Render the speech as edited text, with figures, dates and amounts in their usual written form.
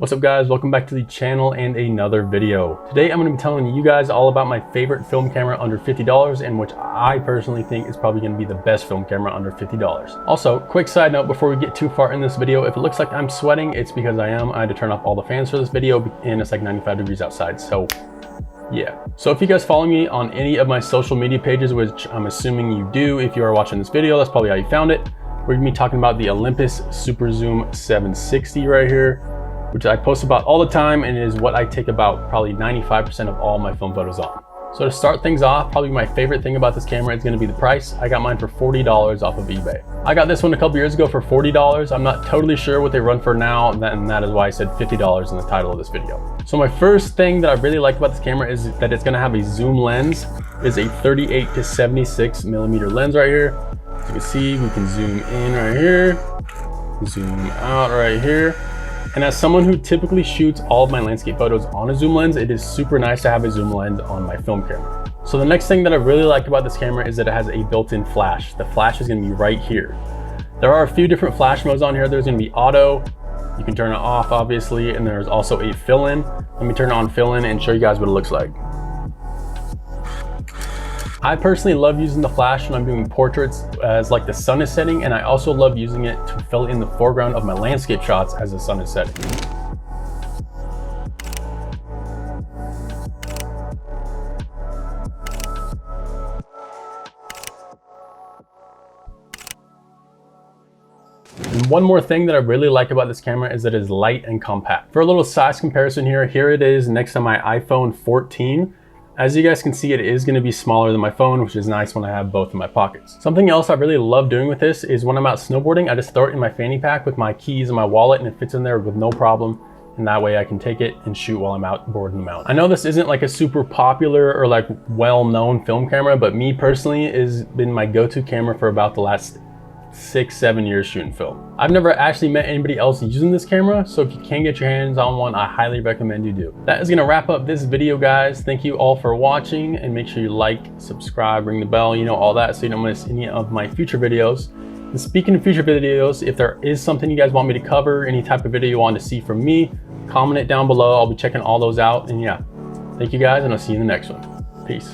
What's up guys, welcome back to the channel and another video. Today I'm going to be telling you guys all about my favorite film camera under $50 and which I personally think is probably going to be the best film camera under $50. Also, quick side note before we get too far in this video, if it looks like I'm sweating, it's because I am. I had to turn off all the fans for this video and it's like 95 degrees outside, so yeah. So if you guys follow me on any of my social media pages, which I'm assuming you do if you are watching this video, that's probably how you found it. We're going to be talking about the Olympus SuperZoom 760 right here, which I post about all the time and is what I take about probably 95% of all my film photos on. So to start things off, probably my favorite thing about this camera is going to be the price. I got mine for $40 off of eBay. I got this one a couple years ago for $40. I'm not totally sure what they run for now, and that is why I said $50 in the title of this video. So my first thing that I really like about this camera is that it's going to have a zoom lens. It is a 38 to 76 millimeter lens right here. As you can see, we can zoom in right here, zoom out right here. And as someone who typically shoots all of my landscape photos on a zoom lens, it is super nice to have a zoom lens on my film camera. So the next thing that I really like about this camera is that it has a built-in flash. The flash is going to be right here. There are a few different flash modes on here. There's going to be auto. You can turn it off, obviously, and there's also a fill-in. Let me turn on fill-in and show you guys what it looks like. I personally love using the flash when I'm doing portraits as like the sun is setting, and I also love using it to fill in the foreground of my landscape shots as the sun is setting. And one more thing that I really like about this camera is that it is light and compact. For a little size comparison here it is next to my iPhone 14. As you guys can see, it is going to be smaller than my phone, which is nice when I have both in my pockets. Something else I really love doing with this is when I'm out snowboarding, I just throw it in my fanny pack with my keys and my wallet, and it fits in there with no problem. And that way I can take it and shoot while I'm out boarding the mountain. I know this isn't like a super popular or like well-known film camera, but me personally has been my go-to camera for about the last 6-7 years shooting film. I've never actually met anybody else using this camera, so if you can get your hands on one, I highly recommend you do. That is gonna wrap up this video, guys. Thank you all for watching, and make sure you like, subscribe, ring the bell, you know, all that, so you don't miss any of my future videos. And speaking of future videos, if there is something you guys want me to cover, any type of video you want to see from me, comment it down below. I'll be checking all those out, and yeah, thank you guys, and I'll see you in the next one. Peace.